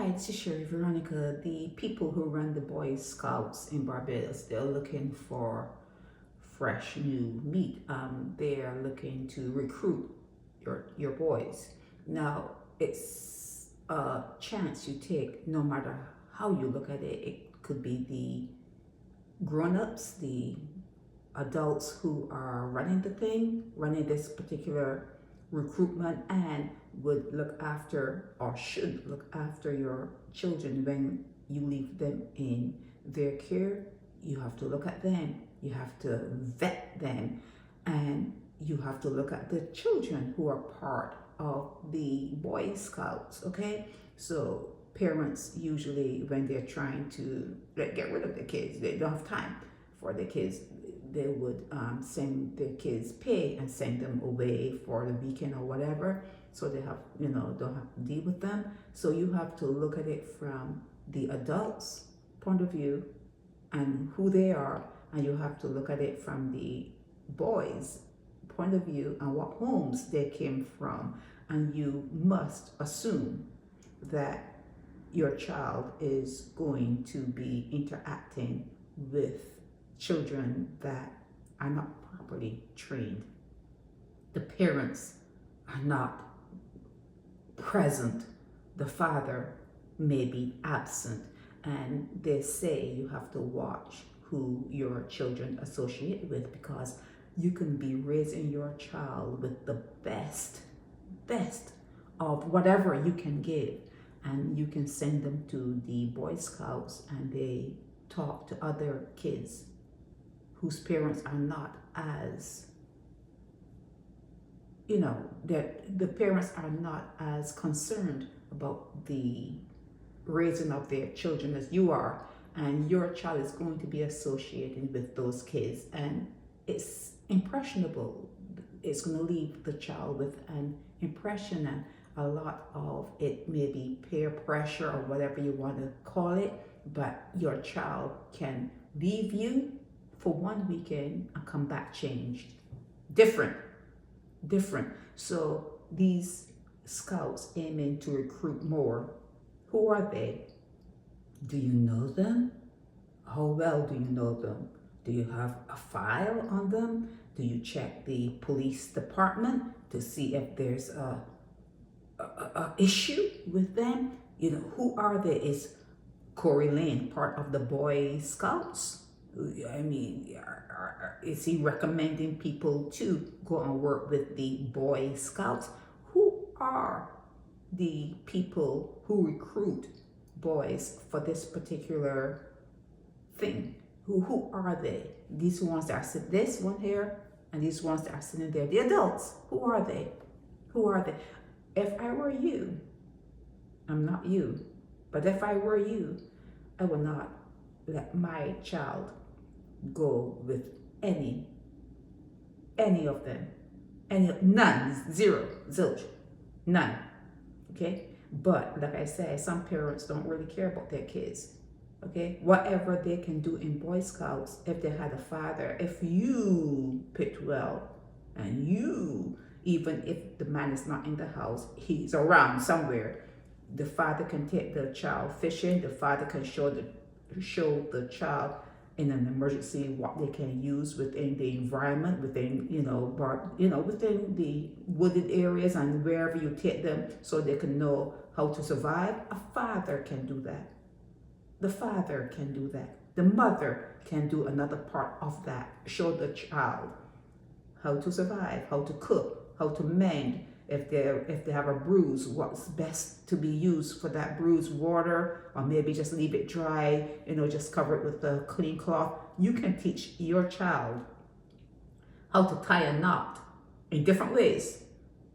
Hi, this is Sherry Veronica. The people who run the Boy Scouts in Barbados, they're looking for fresh new meat. They're looking to recruit your boys. Now, it's a chance you take no matter how you look at it. It could be the grown-ups, the adults who are running the thing, running this particular recruitment, and would look after or should look after your children when you leave them in their care. You have to look at them, you have to vet them, and you have to look at the children who are part of the Boy Scouts, okay? So parents usually, when they're trying to get rid of the kids, they don't have time for the kids, they would send their kids pay and send them away for the weekend or whatever, so they have, don't have to deal with them. So you have to look at it from the adults' point of view and who they are, and you have to look at it from the boys' point of view and what homes they came from. And you must assume that your child is going to be interacting with children that are not properly trained. The parents are not present. The father may be absent. And they say you have to watch who your children associate with, because you can be raising your child with the best of whatever you can give. And you can send them to the Boy Scouts and they talk to other kids whose parents are not as, the parents are not as concerned about the raising of their children as you are, and your child is going to be associated with those kids, and it's impressionable. It's going to leave the child with an impression, and a lot of it may be peer pressure or whatever you want to call it, but your child can leave you for one weekend and come back changed. Different. So these scouts aiming to recruit more. Who are they? Do you know them? How well do you know them? Do you have a file on them? Do you check the police department to see if there's a issue with them? Who are they? Is Corey Lane part of the Boy Scouts? I mean, is he recommending people to go and work with the Boy Scouts? Who are the people who recruit boys for this particular thing? Who are they? These ones that are sitting, this one here, and these ones that are sitting there, the adults. Who are they? If I were you, I'm not you, but if I were you, I would not let my child go with any of them. None, zero, zilch, none. Okay? But like I said, some parents don't really care about their kids. Okay? Whatever they can do in Boy Scouts, if they had a father, if you picked well, and you, even if the man is not in the house, he's around somewhere, the father can take the child fishing, the father can show the child in an emergency what they can use within the environment, within within the wooded areas and wherever you take them, so they can know how to survive. A father can do that. The father can do that. The mother can do another part of that. Show the child how to survive, how to cook, how to mend. If they have a bruise, what's best to be used for that bruise? Water, or maybe just leave it dry, just cover it with a clean cloth. You can teach your child how to tie a knot in different ways.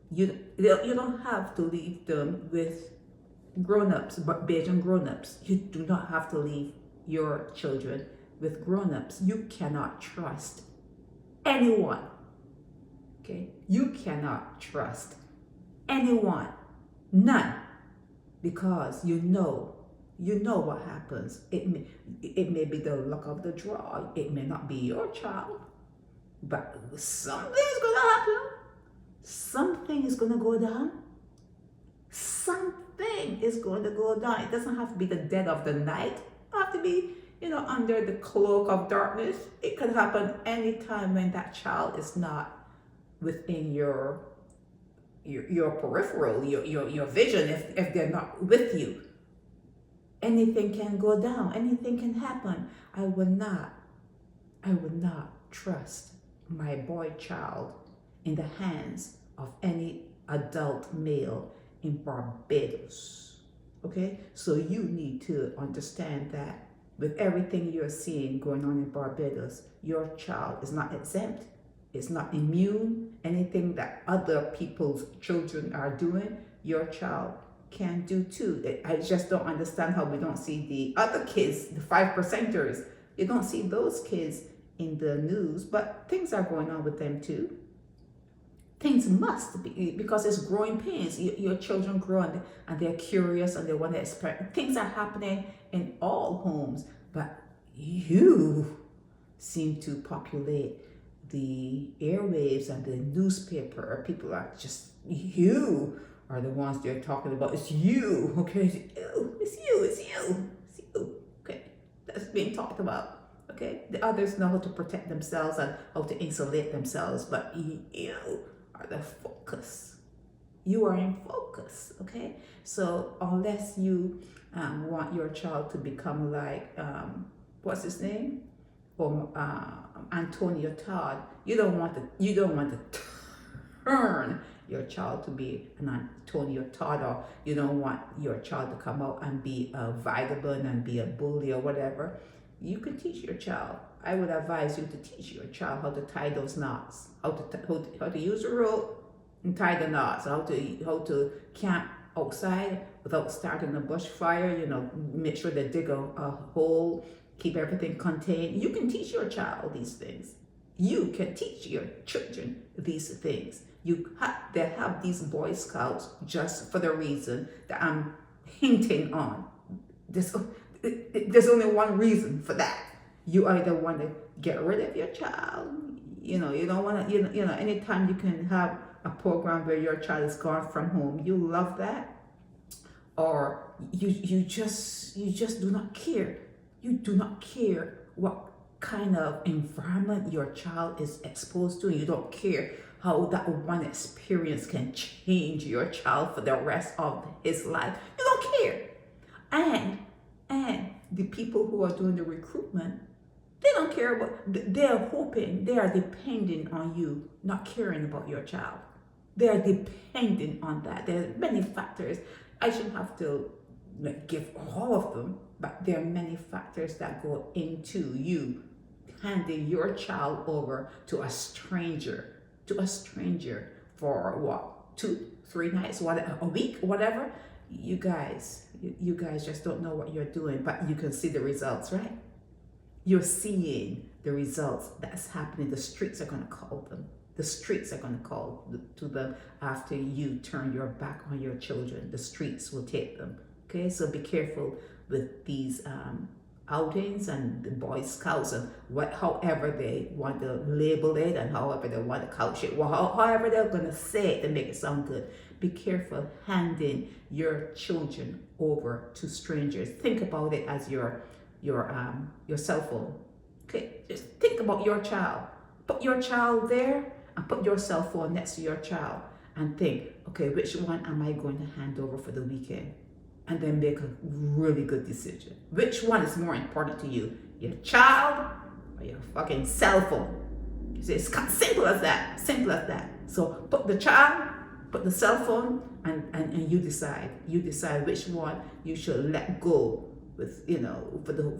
You don't have to leave them with grown-ups, but Bajan grown-ups. You do not have to leave your children with grown-ups. You cannot trust anyone. Okay? You cannot trust anyone, none, because you know what happens. It may be the luck of the draw. It may not be your child, but something is gonna happen. Something is gonna go down. Something something is going to go down. It doesn't have to be the dead of the night. It doesn't have to be, under the cloak of darkness. It could happen anytime when that child is not within your peripheral, your vision, if they're not with you. Anything can go down. Anything can happen. I would not trust my boy child in the hands of any adult male in Barbados. Okay? So you need to understand that with everything you're seeing going on in Barbados, your child is not exempt. It's not immune. Anything that other people's children are doing, your child can do too. I just don't understand how we don't see the other kids, the 5%ers. You don't see those kids in the news, but things are going on with them too. Things must be, because it's growing pains. Your children grow and they're curious and they want to experiment. Things are happening in all homes, but you seem to populate the airwaves and the newspaper. People are just, you are the ones they're talking about. It's you, okay? It's you. Okay, that's being talked about. Okay, the others know how to protect themselves and how to insulate themselves, but you are the focus. You are in focus, okay? So unless you want your child to become like, what's his name? Or Antonio Todd, you don't want to turn your child to be an Antonio Todd, or you don't want your child to come out and be a vagabond and be a bully or whatever. You can teach your child. I would advise you to teach your child how to tie those knots, how to use a rope and tie the knots, how to camp outside without starting a bush fire. Make sure they dig a hole, keep everything contained. You can teach your child these things. You can teach your children these things. They have these Boy Scouts just for the reason that I'm hinting on. There's only one reason for that. You either want to get rid of your child, you don't want to, anytime you can have a program where your child is gone from home, you love that, or you just do not care. You do not care what kind of environment your child is exposed to. You don't care how that one experience can change your child for the rest of his life. You don't care. And the people who are doing the recruitment, they don't care about, they're hoping, they are depending on you not caring about your child. They are dependent on that. There are many factors. I shouldn't have to give all of them, but there are many factors that go into you handing your child over to a stranger for what, 2-3 nights, a week, whatever. You guys just don't know what you're doing, but you can see the results, right? You're seeing the results that's happening. The streets are going to call them. The streets are going to call to them after you turn your back on your children. The streets will take them. Okay, so be careful with these outings and the Boy Scouts and however they want to label it and however they want to couch it, however they're going to say it to make it sound good. Be careful handing your children over to strangers. Think about it as your cell phone. Okay, just think about your child. Put your child there and put your cell phone next to your child and think, okay, which one am I going to hand over for the weekend? And then make a really good decision. Which one is more important to you? Your child or your fucking cell phone? It's simple as that. Simple as that. So put the child, put the cell phone, and you decide. You decide which one you should let go with,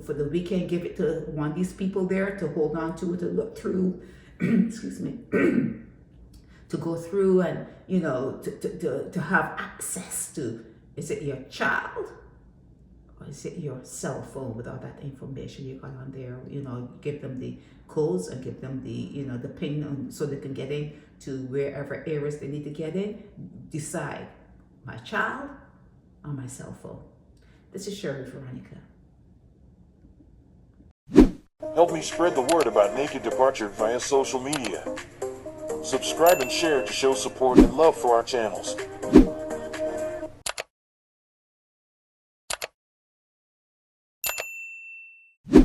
for the weekend. Give it to one of these people there to hold on to look through, excuse me, to go through and, to have access to. Is it your child or is it your cell phone with all that information you got on there? Give them the codes and give them the pin so they can get in to wherever areas they need to get in. Decide, my child or my cell phone. This is Shirley Veronica. Help me spread the word about Naked Departure via social media. Subscribe and share to show support and love for our channels.